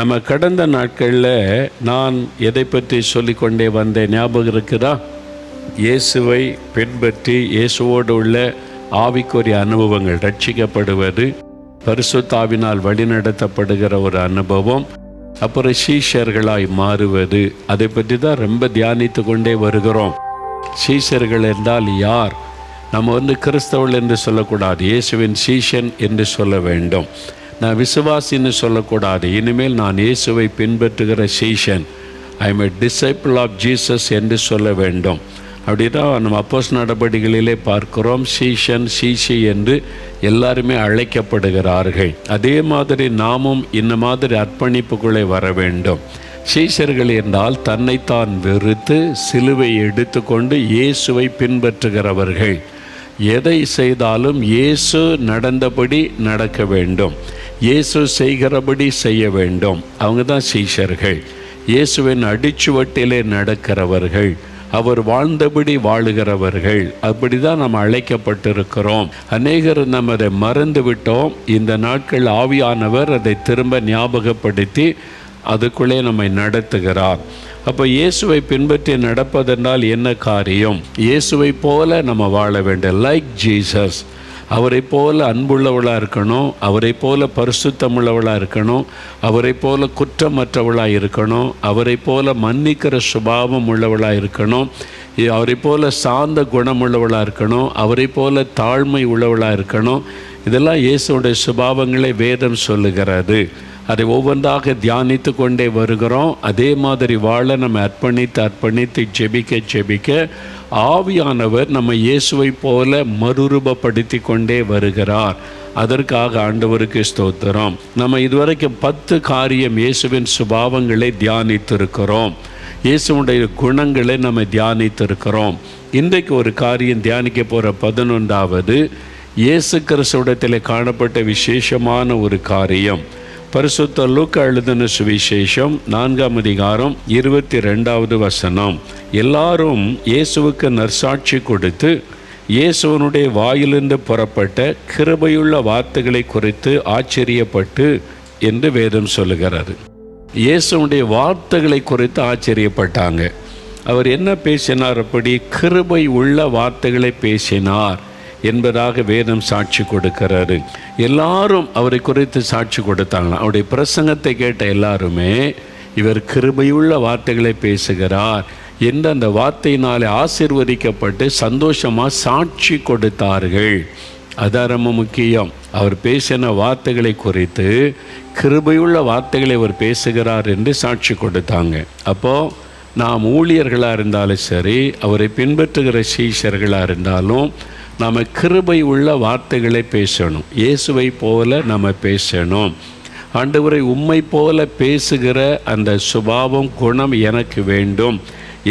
நம்ம கடந்த நாட்களில் நான் எதை பற்றி சொல்லிக்கொண்டே வந்தேன் ஞாபகம் இருக்குதா? இயேசுவை பின்பற்றி இயேசுவோடு உள்ள ஆவிக்குரிய அனுபவங்கள், ரட்சிக்கப்படுவது, பரிசுத்தாவினால் வழிநடத்தப்படுகிற ஒரு அனுபவம், அப்புறம் சீஷர்களாய் மாறுவது, அதை பற்றி தான் ரொம்ப தியானித்து கொண்டே வருகிறோம். சீஷர்கள் என்றால் யார்? நம்ம கிறிஸ்தவர்கள் என்று சொல்லக்கூடாது, இயேசுவின் சீஷன் என்று சொல்ல வேண்டும். நான் விசுவாசின்னு சொல்லக்கூடாது, இனிமேல் நான் இயேசுவை பின்பற்றுகிற சீஷன், I am a disciple of Jesus என்று சொல்ல வேண்டும். அப்படிதான் நம்ம அப்போஸ்தலர் நடபடிகளிலே பார்க்கிறோம். சீஷன், சீஷி என்று எல்லாருமே அழைக்கப்படுகிறார்கள். அதே மாதிரி நாமும் இந்த மாதிரி அர்ப்பணிப்புக்குள்ளே வர வேண்டும். சீஷர்கள் என்றால் தன்னைத்தான் வெறுத்து சிலுவை எடுத்துக்கொண்டு இயேசுவை பின்பற்றுகிறவர்கள். எதை செய்தாலும் இயேசு நடந்தபடி நடக்க வேண்டும், இயேசு செய்கிறபடி செய்ய வேண்டும். அவங்க தான் சீஷர்கள். இயேசுவின் அடிச்சுவட்டிலே நடக்கிறவர்கள், அவர் வாழ்ந்தபடி வாழுகிறவர்கள். அப்படி தான் நம்ம அழைக்கப்பட்டிருக்கிறோம். அநேகர் நம்ம அதை மறந்து விட்டோம். இந்த நாட்கள் ஆவியானவர் அதை திரும்ப ஞாபகப்படுத்தி அதுக்குள்ளே நம்மை நடத்துகிறார். அப்போ இயேசுவை பின்பற்றி நடப்பதென்றால் என்ன காரியம்? இயேசுவை போல நம்ம வாழ வேண்டும். Like Jesus. அவரை போல அன்புள்ளவளாக இருக்கணும், அவரை போல பரிசுத்தமுள்ளவளாக இருக்கணும், அவரை போல குற்றமற்றவளாக இருக்கணும், அவரை போல மன்னிக்கிற சுபாவம் உள்ளவளாக இருக்கணும், அவரை போல சார்ந்த குணமுள்ளவளாக இருக்கணும், அவரை போல தாழ்மை உள்ளவளாக இருக்கணும். இதெல்லாம் இயேசுடைய சுபாவங்களை வேதம் சொல்லுகிறது. அதை ஒவ்வொன்றாக தியானித்து கொண்டே வருகிறோம். அதே மாதிரி வாழ நம்ம அர்ப்பணித்து ஜெபிக்க ஆவியானவர் நம்ம இயேசுவை போல மறுரூபப்படுத்தி கொண்டே வருகிறார். அதற்காக ஆண்டவருக்கு ஸ்தோத்திரம். நம்ம இதுவரைக்கும் 10 காரியம் இயேசுவின் சுபாவங்களை தியானித்திருக்கிறோம். இயேசுடைய குணங்களை நம்ம தியானித்திருக்கிறோம். இன்றைக்கு ஒரு காரியம் தியானிக்க போகிற 11வது இயேசு கிறிஸ்துவிடத்தில் காணப்பட்ட விசேஷமான ஒரு காரியம். பரிசுத்த லூக்கா எழுதின சுவிசேஷம் 4ஆம் அதிகாரம் 22வது வசனம். எல்லாரும் இயேசுவுக்கு நற்சாட்சி கொடுத்து இயேசுவனுடைய வாயிலிருந்து புறப்பட்ட கிருபையுள்ள வார்த்தைகளை குறித்து ஆச்சரியப்பட்டு என்று வேதம் சொல்லுகிறது. இயேசுடைய வார்த்தைகளை குறித்து ஆச்சரியப்பட்டாங்க. அவர் என்ன பேசினார்? அப்படி கிருபை உள்ள வார்த்தைகளை பேசினார் என்பதாக வேதம் சாட்சி கொடுக்கிறாரு. எல்லாரும் அவரை குறித்து சாட்சி கொடுத்தாங்களாம். அவருடைய பிரசங்கத்தை கேட்ட எல்லாருமே இவர் கிருபையுள்ள வார்த்தைகளை பேசுகிறார் என்று அந்த வார்த்தையினாலே ஆசீர்வதிக்கப்பட்டு சந்தோஷமாக சாட்சி கொடுத்தார்கள். அது ரொம்ப முக்கியம். அவர் பேசின வார்த்தைகளை குறித்து கிருபையுள்ள வார்த்தைகளை அவர் பேசுகிறார் என்று சாட்சி கொடுத்தாங்க. அப்போது நாம் ஊழியர்களாக இருந்தாலும் சரி, அவரை பின்பற்றுகிற சீஷர்களாக இருந்தாலும் நாம் கிருபை உள்ள வார்த்தைகளை பேசணும். இயேசுவை போல நம்ம பேசணும். ஆண்டவரை உம்மை போல பேசுகிற அந்த சுபாவம், குணம் எனக்கு வேண்டும்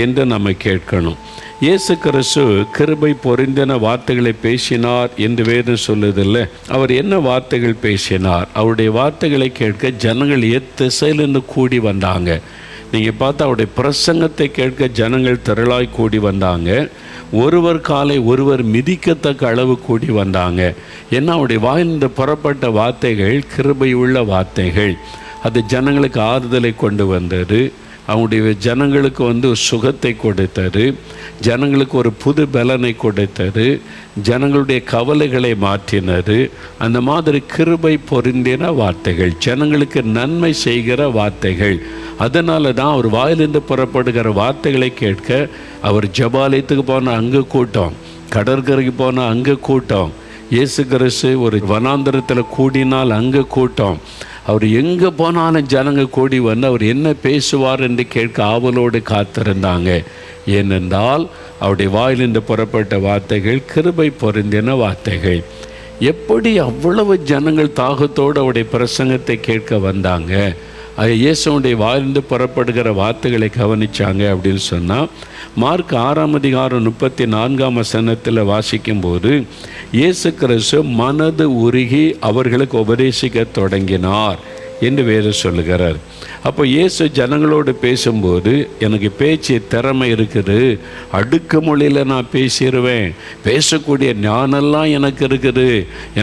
என்று நம்ம கேட்கணும். இயேசு கிறிஸ்து கிருபை பொருந்தின வார்த்தைகளை பேசினார் என்று வேதம் சொல்லுதில்லை. அவர் என்ன வார்த்தைகள் பேசினார்? அவருடைய வார்த்தைகளை கேட்க ஜனங்கள் திசையிலிருந்து கூடி வந்தாங்க. நீங்கள் பார்த்தா அவருடைய பிரசங்கத்தை கேட்க ஜனங்கள் திரளாய் கூடி வந்தாங்க. ஒருவர் காலை ஒருவர் மிதிக்கத்தக்க அளவு கூடி வந்தாங்க. ஏன்னா அவருடைய வாயிலிருந்து புறப்பட்ட வார்த்தைகள் கிருபையுள்ள வார்த்தைகள். அது ஜனங்களுக்கு ஆறுதலை கொண்டு வந்தது. அவங்களுடைய ஜனங்களுக்கு சுகத்தை கொடுத்தது, ஜனங்களுக்கு ஒரு புது பலனை கொடுத்தது, ஜனங்களுடைய கவலைகளை மாற்றினது. அந்த மாதிரி கிருபை பொருந்தின வார்த்தைகள், ஜனங்களுக்கு நன்மை செய்கிற வார்த்தைகள். அதனால தான் அவர் வாயிலிருந்து புறப்படுகிற வார்த்தைகளை கேட்க அவர் ஜெபாலயத்துக்கு போனால் அங்கே கூட்டம், கடற்கரைக்கு போனால் அங்கே கூட்டம், இயேசு கிறிஸ்து ஒரு வனாந்தரத்தில் கூடினால் அங்கே கூட்டம். அவர் எங்கே போனாலும் ஜனங்க கூடி வந்து அவர் என்ன பேசுவார் என்று கேட்க ஆவலோடு காத்திருந்தாங்க. ஏனென்றால் அவருடைய வாயிலிருந்து புறப்பட்ட வார்த்தைகள் கிருபை பொருந்தின வார்த்தைகள். எப்படி அவ்வளவு ஜனங்கள் தாகத்தோடு அவருடைய பிரசங்கத்தை கேட்க வந்தாங்க? அது இயேசுடைய வாயிலிருந்து புறப்படுகிற வார்த்தைகளை கவனித்தாங்க அப்படின்னு சொன்னால், மார்க் 6ஆம் அதிகாரம் 34ஆம் வசனத்தில் வாசிக்கும்போது இயேசு கிறிஸ்து மனது உருகி அவர்களுக்கு உபதேசிக்க தொடங்கினார் என்று வேறு சொல்லுகிறார். அப்போ இயேசு ஜனங்களோடு பேசும்போது எனக்கு பேச்சு திறமை இருக்குது, அடுக்கு மொழியில் நான் பேசிடுவேன், பேசக்கூடிய ஞானெல்லாம் எனக்கு இருக்குது,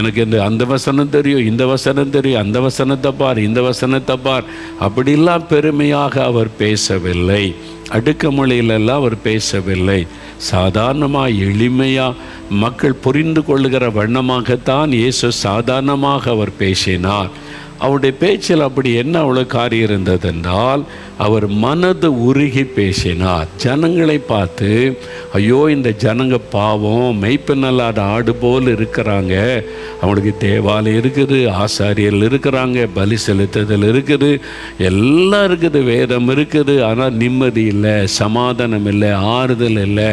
எனக்கு அந்த வசனம் தெரியும், இந்த வசனம் தெரியும், அந்த வசனத்தை பார், இந்த வசனத்தை பார், அப்படிலாம் பெருமையாக அவர் பேசவில்லை. அடுக்க மொழியிலெல்லாம் அவர் பேசவில்லை. சாதாரணமாக எளிமையாக மக்கள் புரிந்து கொள்ளுகிற வண்ணமாகத்தான் இயேசு சாதாரணமாக அவர் பேசினார். அவருடைய பேச்சில் அப்படி என்ன அவ்வளோ காரியம் இருந்ததென்றால், அவர் மனது உருகி பேசினார். ஜனங்களை பார்த்து, ஐயோ இந்த ஜனங்க பாவம், மெய்ப்பெண்ணல்லாத ஆடு போல் இருக்கிறாங்க, அவங்களுக்கு தேவாலயம் இருக்குது, ஆசாரியர்கள் இருக்கிறாங்க, பலி செலுத்துதல் இருக்குது, எல்லாம் இருக்குது, வேதம் இருக்குது, ஆனால் நிம்மதி இல்லை, சமாதானம் இல்லை, ஆறுதல் இல்லை,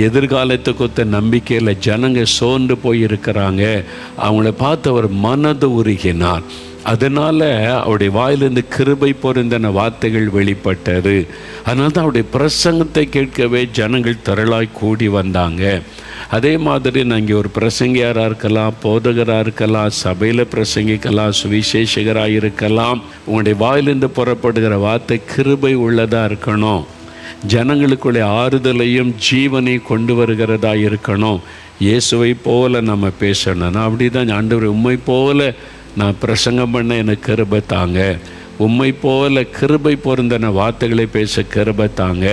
எதிர்காலத்தை கொத்த நம்பிக்கை இல்லை, ஜனங்க சோர்ந்து போய் இருக்கிறாங்க. அவங்கள பார்த்து அவர் மனது உருகினார். அதனால் அவருடைய வாயிலிருந்து கிருபை பொருந்தின வார்த்தைகள் வெளிப்பட்டது. அதனால தான் அவருடைய பிரசங்கத்தை கேட்கவே ஜனங்கள் திரளாய் கூடி வந்தாங்க. அதே மாதிரி நாங்கள் ஒரு பிரசங்கியாராக இருக்கலாம், போதகராக இருக்கலாம், சபையில் பிரசங்கிக்கலாம், சுவிசேஷகராக இருக்கலாம். உங்களுடைய வாயிலிருந்து புறப்படுகிற வார்த்தை கிருபை உள்ளதாக இருக்கணும், ஜனங்களுக்குள்ளே ஆறுதலையும் ஜீவனை கொண்டு வருகிறதா இருக்கணும். இயேசுவை போல நம்ம பேசணும். அப்படி தான் ஆண்டவர், உம்மை போல நான் பிரசங்கம் பண்ண எனக்கு கிருபை தாங்க, உம்மை போல கிருபை பொருந்தின வார்த்தைகளை பேச கிருபை தாங்க,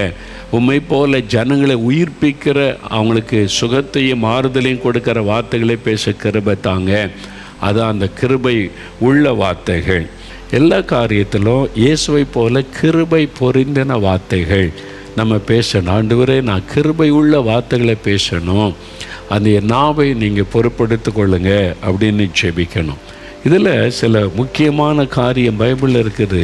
உம்மை போல ஜனங்களை உயிர்ப்பிக்கிற, அவங்களுக்கு சுகத்தையும் ஆறுதலையும் கொடுக்கிற வார்த்தைகளை பேச கிருபை தாங்க. அதான் அந்த கிருபை உள்ள வார்த்தைகள். எல்லா காரியத்திலும் இயேசுவை போல கிருபை பொருந்தின வார்த்தைகள் நம்ம பேசணும். ஆண்டவரே நான் கிருபை உள்ள வார்த்தைகளை பேசணும், அந்த நாவை நீங்கள் பொறுப்படுத்தி கொள்ளுங்க அப்படின்னு ஜெபிக்கணும். இதில் சில முக்கியமான காரியம் பைபிளில் இருக்குது,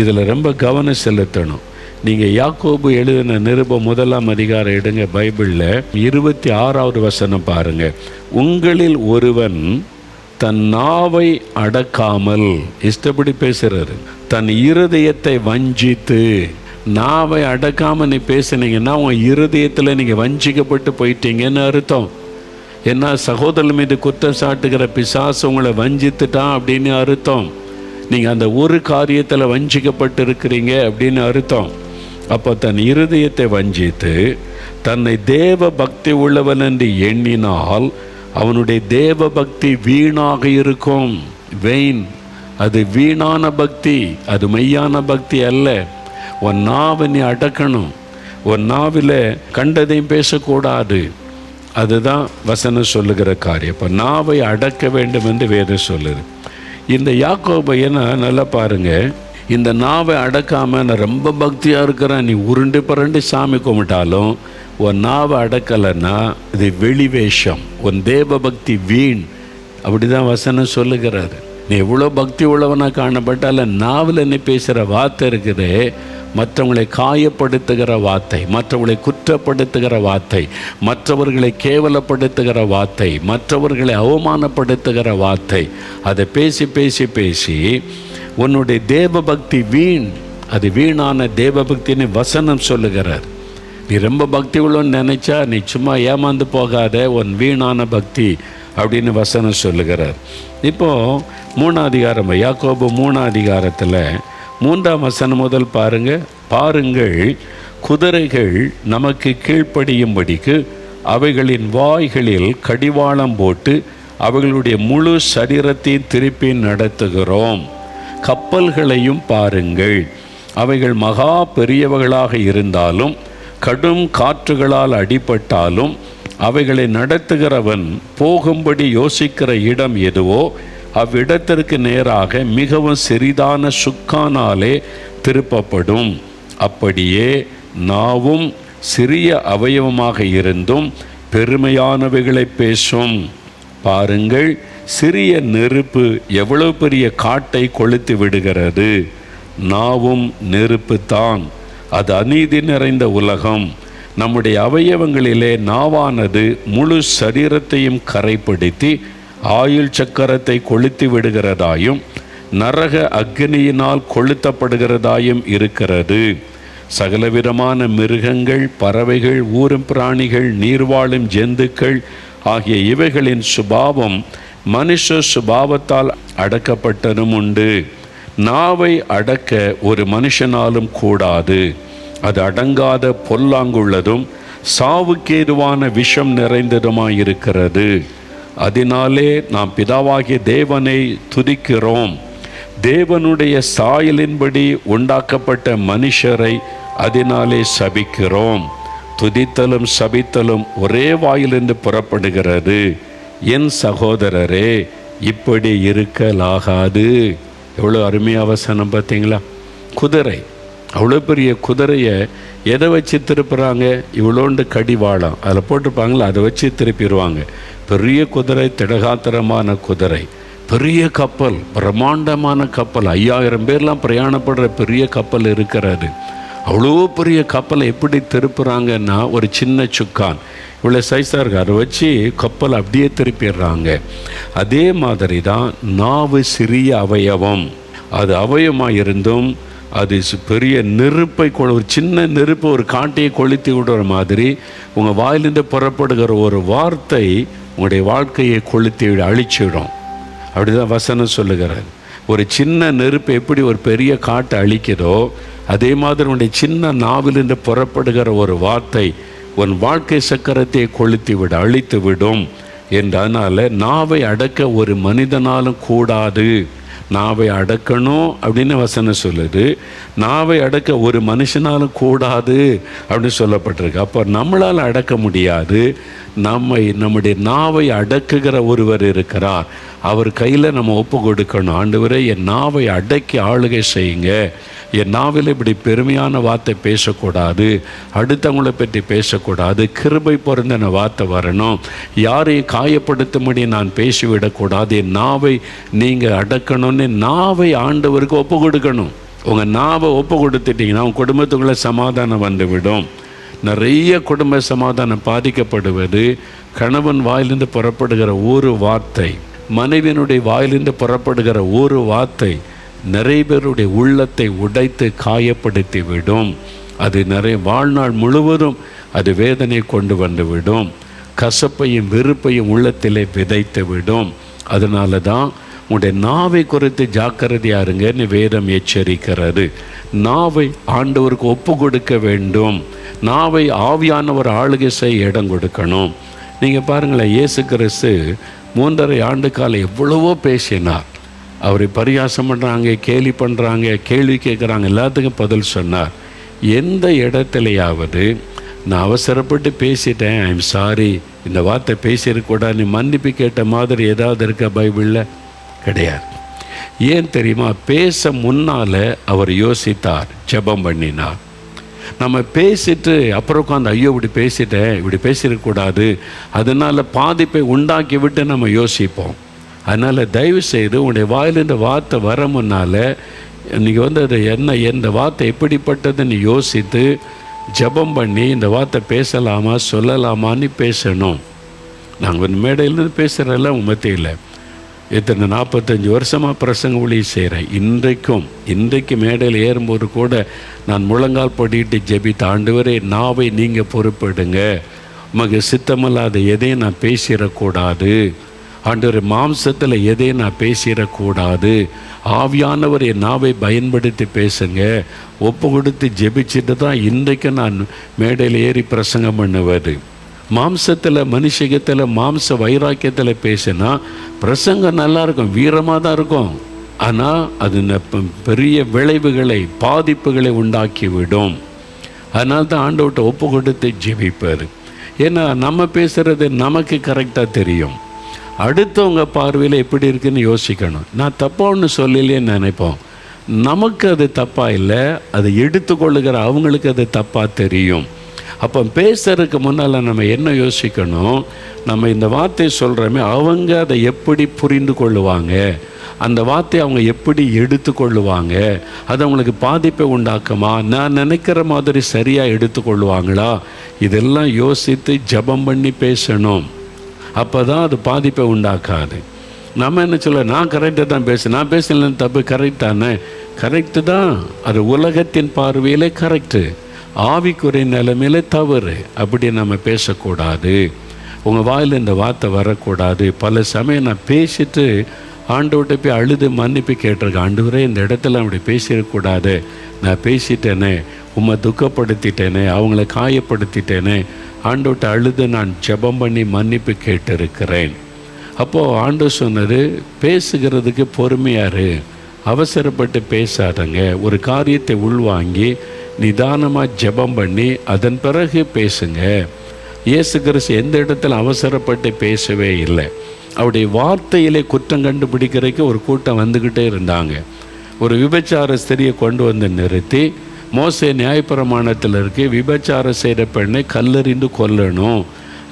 இதில் ரொம்ப கவனம் செலுத்தணும். நீங்கள் யாக்கோபு எழுதின நிருபம் 1ஆம் அதிகாரம் எடுங்க, பைபிளில் 26வது வசனம் பாருங்கள். உங்களில் ஒருவன் தன் நாவை அடக்காமல், இஷ்டப்படி பேசுகிறாரு, தன் இருதயத்தை வஞ்சித்து, நாவை அடக்காமல் நீ பேசுனீங்கன்னா உங்கள் இருதயத்தில் நீங்கள் வஞ்சிக்கப்பட்டு போயிட்டீங்கன்னு அர்த்தம். ஏன்னா சகோதரன் மீது குற்றம் சாட்டுகிற பிசாசு உங்களை வஞ்சித்துட்டான் அப்படின்னு அர்த்தம். நீங்கள் அந்த ஒரு காரியத்தில் வஞ்சிக்கப்பட்டு இருக்கிறீங்க அப்படின்னு அர்த்தம். அப்போ தன் இருதயத்தை வஞ்சித்து தன்னை தேவ பக்தி உள்ளவன் என்று எண்ணினால் அவனுடைய தேவ பக்தி வீணாக இருக்கும். வெயின், அது வீணான பக்தி, அது மெய்யான பக்தி அல்ல. உன் நாவை நீ அடக்கணும், உன் நாவில் கண்டதையும் பேசக்கூடாது. அதுதான் வசனம் சொல்லுகிற காரியம். இப்போ நாவை அடக்க வேண்டும் என்று வேதம் சொல்லுது. இந்த யாக்கோபை நல்லா பாருங்கள், இந்த நாவை அடக்காமல் நான் ரொம்ப பக்தியாக இருக்கிறேன், நீ உருண்டு பரண்டு சாமி கும்பிட்டாலும் உன் நாவை அடக்கலைன்னா இது வெளிவேஷம், உன் தேவ பக்தி வீண். அப்படி தான் வசனம் சொல்லுகிறாரு. நீ எவ்வளோ பக்தி உள்ளவனாக காணப்பட்டால நாவில் நீ பேசுகிற வார்த்தை இருக்குது, மற்றவங்களை காயப்படுத்துகிற வார்த்தை, மற்றவர்களை குற்றப்படுத்துகிற வார்த்தை, மற்றவர்களை கேவலப்படுத்துகிற வார்த்தை, மற்றவர்களை அவமானப்படுத்துகிற வார்த்தை, அதை பேசி பேசி பேசி உன்னுடைய தேவ பக்தி வீண். அது வீணான தேவ பக்தின்னு வசனம் சொல்லுகிறார். நீ ரொம்ப பக்தி உள்ளன்னு நினச்சா நீ சும்மா ஏமாந்து போகாத, உன் வீணான பக்தி அப்படின்னு வசனம் சொல்லுகிறார். இப்போது 3ஆம் அதிகாரம், யாக்கோபு 3ஆம் அதிகாரத்தில் 3ஆம் வசனம் முதல் பாருங்கள், குதிரைகள் நமக்கு கீழ்ப்படியும்படிக்கு அவைகளின் வாய்களில் கடிவாளம் போட்டு அவைகளுடைய முழு சரீரத்தையும் திருப்பி நடத்துகிறோம். கப்பல்களையும் பாருங்கள், அவைகள் மகா பெரியவர்களாக இருந்தாலும் கடும் காற்றுகளால் அடிபட்டாலும் அவைகளை நடத்துகிறவன் போகும்படி யோசிக்கிற இடம் எதுவோ அவ்விடத்திற்கு நேராக மிகவும் சிறிதான சுக்கானாலே திருப்பப்படும். அப்படியே நாவும் சிறிய அவயவமாக இருந்தும் பெருமையானவைகளை பேசும். பாருங்கள், சிறிய நெருப்பு எவ்வளவு பெரிய காட்டை கொளுத்து விடுகிறது. நாவும் நெருப்பு தான், அது அநீதி நிறைந்த உலகம். நம்முடைய அவயவங்களிலே நாவானது முழு சரீரத்தையும் கரைப்படுத்தி ஆயுள் சக்கரத்தை கொளுத்தி விடுகிறதாயும் நரக அக்னியினால் கொளுத்தப்படுகிறதாயும் இருக்கிறது. சகலவிதமான மிருகங்கள், பறவைகள், ஊரும் பிராணிகள், நீர்வாழும் ஜந்துக்கள் ஆகிய இவைகளின் சுபாவம் மனுஷ சுபாவத்தால் அடக்கப்பட்டதும் உண்டு. நாவை அடக்க ஒரு மனுஷனாலும் கூடாது. அது அடங்காத பொல்லாங்குள்ளதும் சாவுக்கேதுவான விஷம் நிறைந்ததுமாயிருக்கிறது. அதனாலே நாம் பிதாவாகிய தேவனை துதிக்கிறோம். தேவனுடைய சாயலின்படி உண்டாக்கப்பட்ட மனுஷரை அதனாலே சபிக்கிறோம். துதித்தலும் சபித்தலும் ஒரே வாயிலிருந்து புறப்படுகிறது. என் சகோதரரே, இப்படி இருக்கலாகாது. எவ்வளோ அருமையாக வசனம் பார்த்தீங்களா? குதிரை, அவ்வளோ பெரிய குதிரையை எதை வச்சு திருப்புறாங்க? இவ்வளோண்டு கடிவாளம் அதில் போட்டிருப்பாங்களா, அதை வச்சு திருப்பிடுவாங்க. பெரிய குதிரை, திடகாத்திரமான குதிரை, பெரிய கப்பல், பிரம்மாண்டமான கப்பல், 5000 பேர்லாம் பிரயாணப்படுற பெரிய கப்பல் இருக்கிறது. அவ்வளோ பெரிய கப்பலை எப்படி திருப்புறாங்கன்னா, ஒரு சின்ன சுக்கான் இவ்வளோ சைஸாக இருக்குது, அதை வச்சு கப்பல் அப்படியே திருப்பிடுறாங்க. அதே மாதிரி தான் நாவு சிறிய அவயவம். அது அவயவமாக இருந்தும் அது பெரிய நெருப்பை ஒரு சின்ன நெருப்பை ஒரு காட்டையை கொளுத்தி விடுற மாதிரி உங்கள் வாயிலிருந்து புறப்படுகிற ஒரு வார்த்தை உங்களுடைய வாழ்க்கையை கொளுத்தி அழிச்சிடும். அப்படி தான் வசனம் சொல்லுகிறார். ஒரு சின்ன நெருப்பு எப்படி ஒரு பெரிய காட்டை அழிக்குதோ, அதே மாதிரி உன்னுடைய சின்ன நாவிலிருந்து புறப்படுகிற ஒரு வார்த்தை உன் வாழ்க்கை சக்கரத்தை கொளுத்தி விட அழித்து விடும் என்றனால நாவை அடக்க ஒரு மனிதனாலும் கூடாது. நாவை அடக்கணும் அப்படின்னு வசனம் சொல்லுது. நாவை அடக்க ஒரு மனுஷனாலும் கூடாது அப்படின்னு சொல்லப்பட்டிருக்கு. அப்போ நம்மளால் அடக்க முடியாது. நம்முடைய நாவை அடக்குகிற ஒருவர் இருக்கிறார். அவர் கையில் நம்ம ஒப்பு கொடுக்கணும். ஆண்டவரே, என் நாவை அடக்கி ஆளுகை செய்யுங்க. என் நாவில் இப்படி பெருமையான வார்த்தை பேசக்கூடாது, அடுத்தவங்களை பற்றி பேசக்கூடாது, கிருபை பொருந்தின வார்த்தை வரணும், யாரையும் காயப்படுத்தும்படி நான் பேசிவிடக்கூடாது. என் நாவை நீங்கள் அடக்கணும்னு நாவை ஆண்டவருக்கு ஒப்பு கொடுக்கணும். உங்கள் நாவை ஒப்பு கொடுத்துட்டிங்கன்னா உங்கள் குடும்பத்துக்குள்ளே சமாதானம் வந்துவிடும். நிறைய குடும்ப சமாதானம் பாதிக்கப்படுவது கணவன் வாயிலிருந்து புறப்படுகிற ஒரு வார்த்தை, மனைவியினுடைய வாயிலிருந்து புறப்படுகிற ஒரு வார்த்தை நிறைய பேருடைய உள்ளத்தை உடைத்து காயப்படுத்தி விடும். அது வாழ்நாள் முழுவதும் அது வேதனை கொண்டு வந்துவிடும். கசப்பையும் வெறுப்பையும் உள்ளத்திலே விதைத்து விடும். அதனால தான் உங்களுடைய நாவை குறித்து ஜாக்கிரதையா இருங்கன்னு வேதம் எச்சரிக்கிறது. நாவை ஆண்டவருக்கு ஒப்பு கொடுக்க வேண்டும். நாவை ஆவியானவர் ஆளுகை செய்ய இடம் கொடுக்கணும். நீங்கள் பாருங்களேன், இயேசு கிறிஸ்து 3.5 ஆண்டு காலம் எவ்வளவோ பேசினார். அவரை பரியாசம் பண்ணுறாங்க, கேலி பண்ணுறாங்க, கேள்வி கேட்குறாங்க, எல்லாத்துக்கும் பதில் சொன்னார். எந்த இடத்துலையாவது நான் அவசரப்பட்டு பேசிட்டேன், ஐம் சாரி, இந்த வார்த்தை பேசியிருக்கூடாது, நீ மன்னிப்பு கேட்ட மாதிரி ஏதாவது இருக்கா பைபிளில்? கிடையாது. ஏன் தெரியுமா? பேச முன்னால் அவர் யோசித்தார், ஜெபம் பண்ணினார். நம்ம பேசிட்டு அப்புறம் உட்காந்து ஐயோ இப்படி பேசிட்டேன், இப்படி பேசியிருக்கக்கூடாது, அதனால் பாதிப்பை உண்டாக்கி விட்டு நம்ம யோசிப்போம். அதனால் தயவு செய்து உங்களுடைய வாயில் இந்த வார்த்தை வர முன்னால் நீங்கள் அது எந்த வார்த்தை எப்படிப்பட்டதுன்னு யோசித்து ஜெபம் பண்ணி இந்த வார்த்தை பேசலாமா சொல்லலாமான்னு பேசணும். நாங்கள் மேடையிலேருந்து பேசுகிறதில்ல மத்தியில் இத்தனை 45 வருஷமாக பிரசங்க ஊழியம் செய்கிறேன். இன்றைக்கு மேடையில் ஏறும்போது கூட நான் முழங்கால் படிட்டு ஜெபித்த, ஆண்டவரே நாவை நீங்கள் பொறுப்பெடுங்க, உமக்கு சித்தமில்லாத எதையும் நான் பேசிடக்கூடாது, ஆண்டவர் மாம்சத்தில் எதையும் நான் பேசிடக்கூடாது, ஆவியானவர் என் நாவை பயன்படுத்தி பேசுங்க, ஒப்பு கொடுத்து ஜெபிச்சுட்டு தான் இன்றைக்கு நான் மேடையில் ஏறி பிரசங்கம் பண்ணுவது. மாம்சத்தில் மனுஷகத்தில் மாம்ச வைராக்கியத்தில் பேசினா பிரசங்கம் நல்லாயிருக்கும், வீரமாக தான் இருக்கும். ஆனால் அது பெரிய விளைவுகளை பாதிப்புகளை உண்டாக்கிவிடும். அதனால தான் ஆண்டவர்கிட்ட ஒப்பு கொடுத்து ஜெபிப்பார். ஏன்னா நம்ம பேசுகிறது நமக்கு கரெக்டாக தெரியும், அடுத்தவங்க பார்வையில் எப்படி இருக்குன்னு யோசிக்கணும். நான் தப்பாக ஒன்று சொல்லலேன்னு நினைப்போம், நமக்கு அது தப்பாக இல்லை, அதை எடுத்துக்கொள்ளுகிற அவங்களுக்கு அது தப்பாக தெரியும். அப்போ பேசுறதுக்கு முன்னால் நம்ம என்ன யோசிக்கணும், நம்ம இந்த வார்த்தையை சொல்கிறோமே அவங்க அதை எப்படி புரிந்து கொள்ளுவாங்க, அந்த வார்த்தையை அவங்க எப்படி எடுத்துக்கொள்ளுவாங்க, அது அவங்களுக்கு பாதிப்பை உண்டாக்குமா, நான் நினைக்கிற மாதிரி சரியாக எடுத்துக்கொள்ளுவாங்களா, இதெல்லாம் யோசித்து ஜெபம் பண்ணி பேசணும். அப்போ தான் அது பாதிப்பை உண்டாக்காது. நம்ம என்ன சொல்ல, நான் கரெக்டாக தான் பேசுகிறேன், நான் பேசலன்னு தப்பு, கரெக்ட் தானே, கரெக்டு தான், அது உலகத்தின் பார்வையில் கரெக்டு, ஆவிக்குறை நிலைமையில தவறு. அப்படி நம்ம பேசக்கூடாது. உங்கள் வாயில் இந்த வார்த்தை வரக்கூடாது. பல சமயம் நான் பேசிட்டு ஆண்டவர்கிட்ட போய் அழுது மன்னிப்பு கேட்டிருக்கேன். ஆண்டவரே, இந்த இடத்துல அப்படி பேசிடக்கூடாது, நான் பேசிட்டேனே, உம்மை துக்கப்படுத்திட்டேனே, அவங்கள காயப்படுத்திட்டேனே. ஆண்டவர்கிட்ட அழுது நான் ஜெபம் பண்ணி மன்னிப்பு கேட்டிருக்கிறேன். அப்போது ஆண்டவர் சொன்னது, பேசுகிறதுக்கு பொறுமையாரு, அவசரப்பட்டு பேசாதங்க, ஒரு காரியத்தை உள்வாங்கி நிதானமாக ஜெபம் பண்ணி அதன் பிறகு பேசுங்க. இயேசு கிறிஸ்து எந்த இடத்துல அவசரப்பட்டு பேசவே இல்லை. அவருடைய வார்த்தையிலே குற்றம் கண்டுபிடிக்கிறதுக்கு ஒரு கூட்டம் வந்துக்கிட்டே இருந்தாங்க. ஒரு விபச்சார ஸ்திரியை கொண்டு வந்து நிறுத்தி, மோசே நியாயப்பிரமாணத்தில் இருக்கு, விபச்சாரம் செய்கிற பெண்ணை கல்லெறிந்து கொல்லணும்,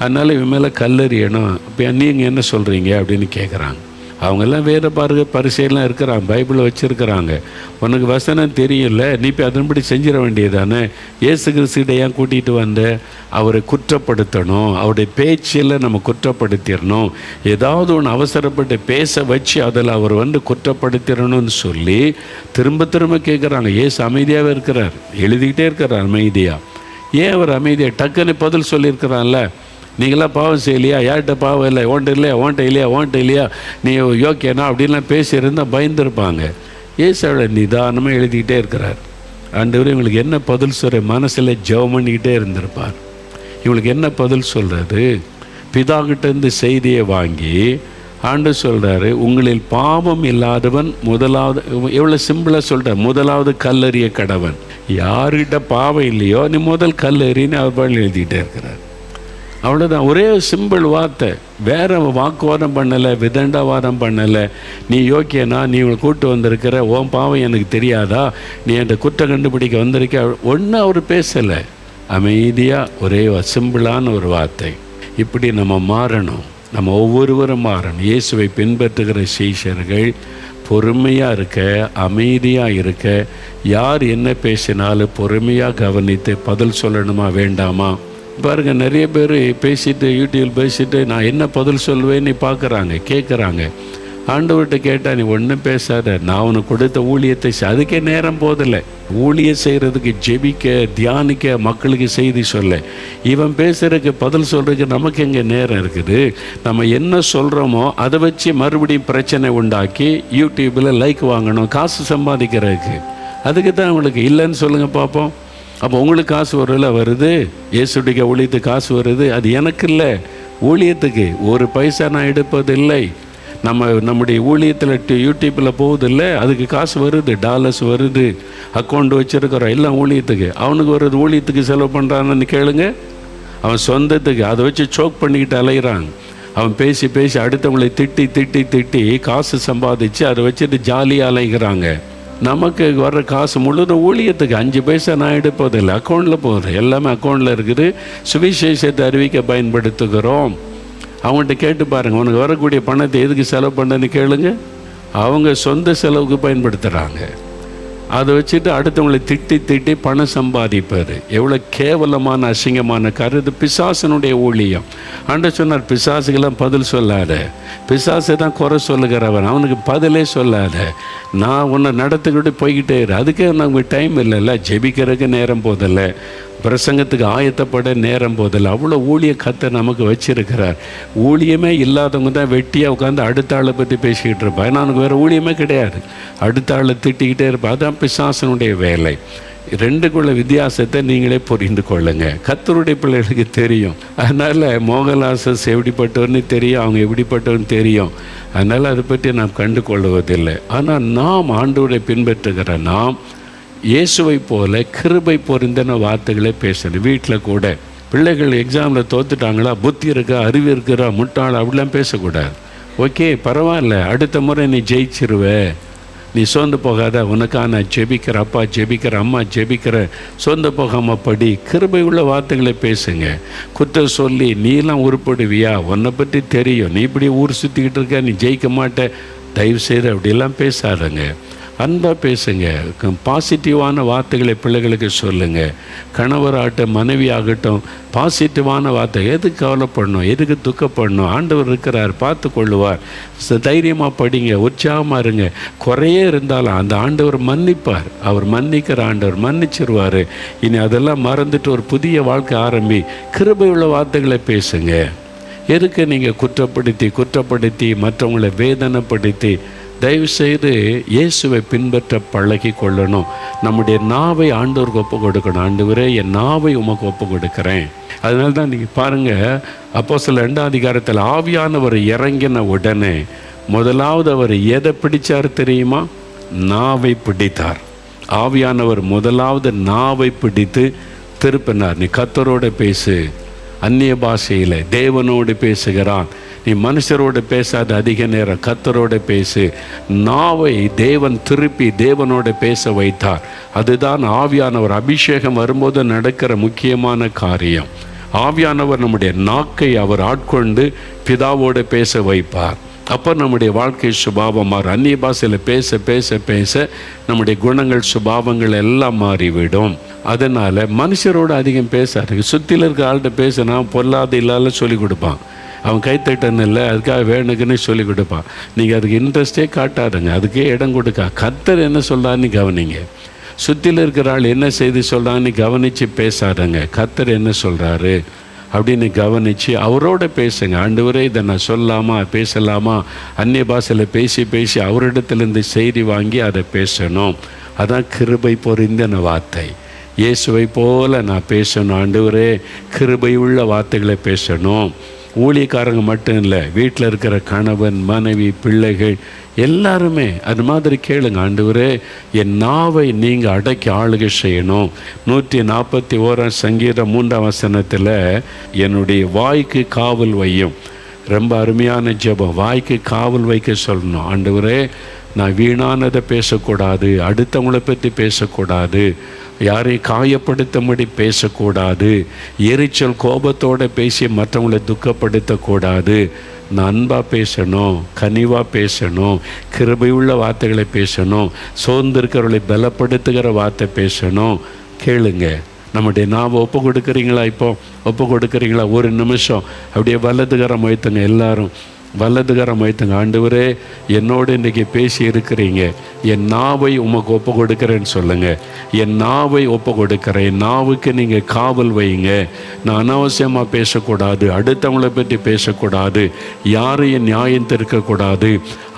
அதனால் இவன் மேலே கல்லெறியணும், இப்போ நீங்கள் என்ன சொல்கிறீங்க அப்படின்னு கேட்குறாங்க. அவங்கெல்லாம் வேத பரிசையெல்லாம் இருக்கிறாங்க, பைபிளை வச்சுருக்கிறாங்க. உனக்கு வசனம் தெரியல, நீ இப்போ அதன்படி செஞ்சிட வேண்டியதானே. இயேசு கிறிஸ்துகிட்ட ஏன் கூட்டிகிட்டு வந்த? அவரை குற்றப்படுத்தணும், அவருடைய பேச்சில் நம்ம குற்றப்படுத்திடணும், ஏதாவது ஒன்று அவசரப்பட்டு பேச வச்சு அதில் அவர் குற்றப்படுத்திடணும்னு சொல்லி திரும்ப திரும்ப கேட்குறாங்க. இயேசு அமைதியாகவே இருக்கிறார், எழுதிக்கிட்டே இருக்கிறார் அமைதியாக. ஏன் அவர் அமைதியாக டக்குன்னு பதில் சொல்லியிருக்கிறான்ல, நீங்களாம் பாவம் செய்யலையா, யார்கிட்ட பாவம் இல்லை, ஓன்ட்ட இல்லையா, நீ யோக்கியனா அப்படின்லாம் பேசியிருந்தால் பயந்துருப்பாங்க. ஏசாவோட நிதானமாக எழுதிக்கிட்டே இருக்கிறார். ஆண்டவர் இவங்களுக்கு என்ன பதில் சொல்கிற மனசில் ஜெபம் பண்ணிக்கிட்டே இருந்திருப்பார். இவங்களுக்கு என்ன பதில் சொல்கிறது? பிதாகிட்டேருந்து செய்தியை வாங்கி ஆண்டவர் சொல்கிறாரு, உங்களில் பாவம் இல்லாதவன் முதலாவது, எவ்வளோ சிம்பிளாக சொல்கிறார், முதலாவது கல்லெறிய கடவன். யார்கிட்ட பாவம் இல்லையோ நீ முதல் கல்லெறின்னு அவர் பாடல் எழுதிக்கிட்டே இருக்கிறார். அவ்வளோதான், ஒரே சிம்பிள் வார்த்தை. வேறு வாக்குவாதம் பண்ணலை, விதண்டாவாதம் பண்ணலை. நீ யோக்கியனா, நீ இவங்களை கூப்பிட்டு வந்திருக்கிற, உன் பாவம் எனக்கு தெரியாதா, நீ என்கிட்ட குற்றம் கண்டுபிடிக்க வந்திருக்க, ஒன்றும் அவர் பேசலை. அமைதியாக ஒரே சிம்பிளான ஒரு வார்த்தை. இப்படி நம்ம மாறணும், நம்ம ஒவ்வொருவரும் மாறணும். இயேசுவை பின்பற்றுகிற சீஷர்கள் பொறுமையாக இருக்க, அமைதியாக இருக்க, யார் என்ன பேசினாலும் பொறுமையாக கவனித்து பதில் சொல்லணுமா வேண்டாமா? பாருங்கள், நிறைய பேர் பேசிட்டு யூடியூப் பேசிட்டு நான் என்ன பதில் சொல்லுவேன்னு பார்க்குறாங்க, கேட்குறாங்க. ஆண்டவர்கிட்ட கேட்டால் நீ ஒன்றும் பேசாத, நான் உனக்கு கொடுத்த ஊழியத்தை அதுக்கே நேரம் போதில்லை. ஊழியம் செய்கிறதுக்கு, ஜெபிக்க, தியானிக்க, மக்களுக்கு செய்தி சொல்ல, இவன் பேசுகிறதுக்கு பதில் சொல்கிறதுக்கு நமக்கு எங்கே நேரம் இருக்குது? நம்ம என்ன சொல்கிறோமோ அதை வச்சு மறுபடியும் பிரச்சனை உண்டாக்கி யூடியூப்பில் லைக் வாங்கணும், காசு சம்பாதிக்கிறதுக்கு. அதுக்கு தான் உங்களுக்கு இல்லைன்னு சொல்லுங்கள் பார்ப்போம். அப்போ உங்களுக்கு காசு வருது, இயேசுடைய ஊழியத்துக்கு காசு வருது, அது எனக்கு இல்லை, ஊழியத்துக்கு ஒரு பைசா நான் எடுப்பதில்லை. நம்முடைய ஊழியத்தில் யூடியூப்பில் போகுதில்லை, அதுக்கு காசு வருது, டாலர்ஸ் வருது, அக்கௌண்ட் வச்சுருக்கிறோம், எல்லாம் ஊழியத்துக்கு. அவனுக்கு வருது, ஊழியத்துக்கு செலவு பண்ணுறான்னு கேளுங்க. அவன் சொந்தத்துக்கு அதை வச்சு சோக் பண்ணிக்கிட்டு அலைகிறான். அவன் பேசி பேசி அடுத்தவங்களை திட்டி திட்டி திட்டி காசு சம்பாதிச்சு அதை வச்சுட்டு ஜாலியாக அலைகிறாங்க. நமக்கு வர்ற காசு முழுதும் ஊழியத்துக்கு 5 பைசா நான் எடுப்பதில்லை, அக்கௌண்ட்டில் போகுது, எல்லாமே அக்கௌண்ட்டில் இருக்குது. சுவிசேஷத்தை அறிவிக்க பயன்படுத்துகிறோம். அவங்கள்ட்ட கேட்டு பாருங்கள், உனக்கு வரக்கூடிய பணத்தை எதுக்கு செலவு பண்ணுன்னு கேளுங்க. அவங்க சொந்த செலவுக்கு பயன்படுத்துகிறாங்க. அதை வச்சுட்டு அடுத்தவங்களை திட்டி திட்டி பணம் சம்பாதிப்பார். எவ்வளோ கேவலமான அசிங்கமான கருது, பிசாசனுடைய ஊழியம். ஆண்டவர் சொன்னார், பிசாசுக்கெல்லாம் பதில் சொல்லாத, பிசாசை தான் குறை சொல்லுகிறவன், அவனுக்கு பதிலே சொல்லாத, நான் உன்னை நடத்துக்கிட்டு போய்கிட்டே இரு. அதுக்கே நமக்கு டைம் இல்லைல்ல, ஜெபிக்கிறதுக்கு நேரம் போதில்லை, பிரசங்கத்துக்கு ஆயத்தப்பட நேரம் போதில்லை. அவ்வளோ ஊழிய கத்தை நமக்கு வச்சிருக்கிறார். ஊழியமே இல்லாதவங்க தான் வெட்டியாக உட்காந்து அடுத்த ஆளை பற்றி பேசிக்கிட்டு இருப்பான். ஏன்னா அவனுக்கு வேறு ஊழியமே கிடையாது, அடுத்த ஆளை திட்டிக்கிட்டே இருப்பான். அதுதான் பிசாசனுடைய வேலை. ரெண்டுக்குள்ள வித்தியாசத்தை நீங்களே புரிந்து கொள்ளுங்க. கர்த்தருடைய பிள்ளைகளுக்கு தெரியும். அதனால் மோகன்லாஸ் எப்படிப்பட்டவர்னு தெரியும், அவங்க எப்படிப்பட்டவர்னு தெரியும். அதனால் அதை பற்றி நாம் கண்டு கொள்வதில்லை. ஆனால் நாம் ஆண்டவரை பின்பற்றுகிற நாம் இயேசுவை போல கிருபை பொருந்தின வார்த்தைகளை பேசணும். வீட்டில் கூட பிள்ளைகள் எக்ஸாமில் தோத்துட்டாங்களா, புத்தி இருக்கா, அறிவு இருக்கிறா, முட்டாள் அப்படிலாம் பேசக்கூடாது. ஓகே, பரவாயில்ல, அடுத்த முறை நீ ஜெயிச்சிருவ, நீ சோர்ந்து போகாத, உனக்காக நான் ஜெபிக்கிற, அப்பா ஜெபிக்கிற, அம்மா ஜெபிக்கிற, சோர்ந்து போகாமல் படி. கிருபை உள்ள வார்த்தைகளை பேசுங்க. குற்றம் சொல்லி நீலாம் உருப்படுவியா, உன்னை பற்றி தெரியும், நீ இப்படி ஊர் சுற்றிக்கிட்டு இருக்க, நீ ஜெயிக்க மாட்ட, தயவுசெய்து அப்படியெல்லாம் பேசாதங்க. அன்பாக பேசுங்க. பாசிட்டிவான வார்த்தைகளை பிள்ளைகளுக்கு சொல்லுங்கள். கணவராகட்டும் மனைவி ஆகட்டும் பாசிட்டிவான வார்த்தை. எதுக்கு கவலைப்படணும், எதுக்கு துக்கப்படணும், ஆண்டவர் இருக்கிறார், பார்த்து கொள்ளுவார். தைரியமாக படிங்க, உற்சாகமாக இருங்க. குறையே இருந்தாலும் அந்த ஆண்டவர் மன்னிப்பார். அவர் மன்னிக்கிற ஆண்டவர், மன்னிச்சிருவார். இனி அதெல்லாம் மறந்துட்டு ஒரு புதிய வாழ்க்கை ஆரம்பி. கிருபை உள்ள வார்த்தைகளை பேசுங்க. எதுக்கு நீங்கள் குற்றப்படுத்தி மற்றவங்களை வேதனைப்படுத்தி? தயவுசெய்து இயேசுவை பின்பற்ற பழகி கொள்ளணும். நம்முடைய நாவை ஆண்டவருக்கு ஒப்பு கொடுக்கணும். ஆண்டவரே, என் நாவை உமக்கு ஒப்பு கொடுக்குறேன். அதனால தான் நீங்கள் பாருங்கள், அப்போஸ்தலர் 2ஆம் அதிகாரத்தில் ஆவியானவர் இறங்கின உடனே முதலாவது அவர் எதை பிடிச்சார் தெரியுமா? நாவை பிடித்தார். ஆவியானவர் முதலாவது நாவை பிடித்து திருப்பினார். நீ கர்த்தரோடு பேசு, அந்நிய பாஷையில் தேவனோடு பேசுகிறான். நீ மனுஷரோடு பேசாத, அதிக நேரம் கர்த்தரோடு பேசு. நாவை தேவன் திருப்பி தேவனோடு பேச வைத்தார். அதுதான் ஆவியானவர் அபிஷேகம் வரும்போது நடக்கிற முக்கியமான காரியம். ஆவியானவர் நம்முடைய நாக்கை அவர் ஆட்கொண்டு பிதாவோடு பேச வைப்பார். அப்போ நம்முடைய வாழ்க்கை சுபாவம் மாறும். அந்நிய பாஷையில் பேச பேச பேச நம்முடைய குணங்கள் சுபாவங்கள் எல்லாம் மாறிவிடும். அதனால் மனுஷரோடு அதிகம் பேசாது. சுற்றில இருக்க ஆள்கிட்ட பேசினா பொல்லாத இல்லாத சொல்லிக் கொடுப்பான். அவன் கைத்தட்டன்னு இல்லை, அதுக்காக வேணுக்குன்னு சொல்லி கொடுப்பான். நீங்கள் அதுக்கு இன்ட்ரெஸ்டே காட்டாதுங்க, அதுக்கே இடம் கொடுக்க. கர்த்தர் என்ன சொல்கிறான்னு கவனிங்க. சுற்றில இருக்கிற ஆள் என்ன செய்தி சொல்கிறான்னு கவனித்து பேசாதங்க. கர்த்தர் என்ன சொல்கிறாரு அப்படின்னு கவனித்து அவரோட பேசுங்க. ஆண்டவரே, இதை நான் சொல்லாமா பேசலாமா? அந்நிய பாஷையில் பேசி அவரிடத்துலேருந்து செய்தி வாங்கி அதை பேசணும். அதான் கிருபை பொறிந்த வார்த்தை. இயேசுவை போல நான் பேசணும். ஆண்டவரே, கிருபை உள்ள வார்த்தைகளை பேசணும். ஊழியக்காரங்க மட்டும் இல்லை, வீட்டில் இருக்கிற கணவன் மனைவி பிள்ளைகள் எல்லாருமே அது மாதிரி கேளுங்க. ஆண்டவரே, என் நாவை நீங்கள் அடக்கி ஆளுகை செய்யணும். 141 சங்கீதம் 3ஆம் வசனத்தில் என்னுடைய வாய்க்கு காவல் வையும். ரொம்ப அருமையான ஜெபம். வாய்க்கு காவல் வைக்க சொல்லணும். ஆண்டவரே, நான் வீணானதை பேசக்கூடாது, அடுத்தவங்களை பற்றி பேசக்கூடாது, யாரையும் காயப்படுத்தும்படி பேசக்கூடாது, எரிச்சல் கோபத்தோடு பேசி மற்றவங்களை துக்கப்படுத்தக்கூடாது. நான் அன்பாக பேசணும், கனிவாக பேசணும், கிருபையுள்ள வார்த்தைகளை பேசணும், சோர்ந்திருக்கிறவர்களை பலப்படுத்துகிற வார்த்தை பேசணும். கேளுங்க, நம்முடைய நாவை ஒப்பு கொடுக்குறீங்களா? இப்போ ஒப்பு கொடுக்குறீங்களா? ஒரு நிமிஷம் அப்படியே வலதுகரம் வைத்துங்க. எல்லாரும் வலதுகரம் வைத்துங்க. ஆண்டவரே, என்னோடு இன்றைக்கி பேசி இருக்கிறீங்க, என் நாவை உமக்கு ஒப்பு கொடுக்குறேன்னு சொல்லுங்கள். என் நாவை ஒப்பு கொடுக்குறேன். என் நாவுக்கு நீங்கள் காவல் வைங்க. நான் அனாவசியமாக பேசக்கூடாது, அடுத்தவங்களை பற்றி பேசக்கூடாது, யாரையும் நியாயம் திருக்கக்கூடாது.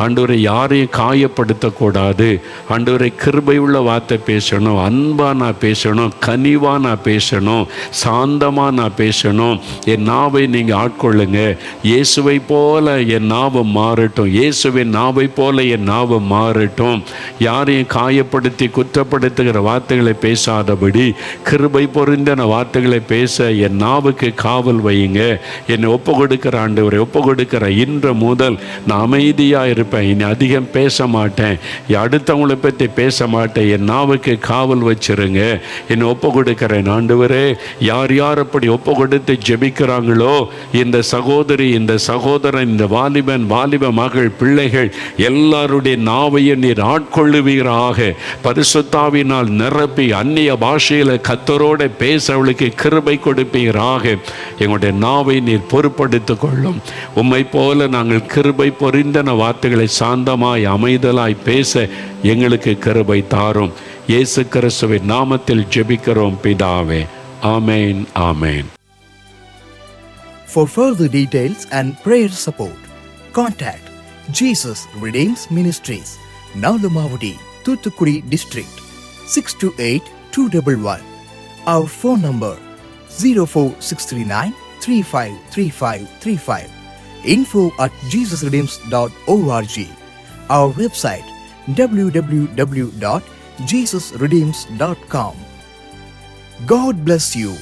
ஆண்டவரை, யாரையும் காயப்படுத்தக்கூடாது. ஆண்டவரை, கிருபை உள்ள வார்த்தை பேசணும், அன்பாக நான் பேசணும், கனிவாக நான் பேசணும், சாந்தமாக நான் பேசணும். என் நாவை நீங்கள் ஆட்கொள்ளுங்க. இயேசுவை போல என் நாவம் மாறட்டும். இயேசுவின் நாவை போல என் நாவம் மாறட்டும். யாரையும் காயப்படுத்தி குற்றப்படுத்துகிற வார்த்தைகளை பேசாதபடி கிருபை பொருந்தின வார்த்தைகளை பேச என் நாவுக்கு காவல் வையுங்க. என்னை ஒப்பு கொடுக்கிற ஆண்டவரை, ஒப்பு கொடுக்கிற இன்று முதல் நான் அமைதியாக இருப்பேன். இனி அதிகம் பேச மாட்டேன், அடுத்தவங்களை பற்றி பேச மாட்டேன். என் நாவுக்கு காவல் வச்சிருங்க. என்னை ஒப்பு கொடுக்கிறேன். ஆண்டவரே, யார் யார் அப்படி ஒப்பு கொடுத்து ஜெபிக்கிறாங்களோ, இந்த சகோதரி, இந்த சகோதரன், இந்த வாலிபன், வாலிப மகள், பிள்ளைகள் எல்லாருடைய நாவையும் நீர் ஆட்கொள்ளுவீராக. பரிசுத்தாவினால் நிரப்பி அந்நிய பாஷையில் கர்த்தரோட பேச அவளுக்கு கிருபை கொடுப்பீராக. எங்களுடைய நாவை நீர் பொறுப்படுத்திக் கொள்ளும். உம்மை போல நாங்கள் கிருபை பொறிந்தன வார்த்தைகளை சாந்தமாய் அமைதலாய் பேச எங்களுக்கு கிருபை தாரும். இயேசு கிறிஸ்துவின் நாமத்தில் ஜெபிக்கிறோம் பிதாவே. ஆமேன், ஆமேன். For further details and prayer support, contact Jesus Redeems Ministries, Nalumavudi, Thoothukudi District, 628-211. Our phone number 04639 353535. info@jesusredeems.org. Our website www.jesusredeems.com. God bless you.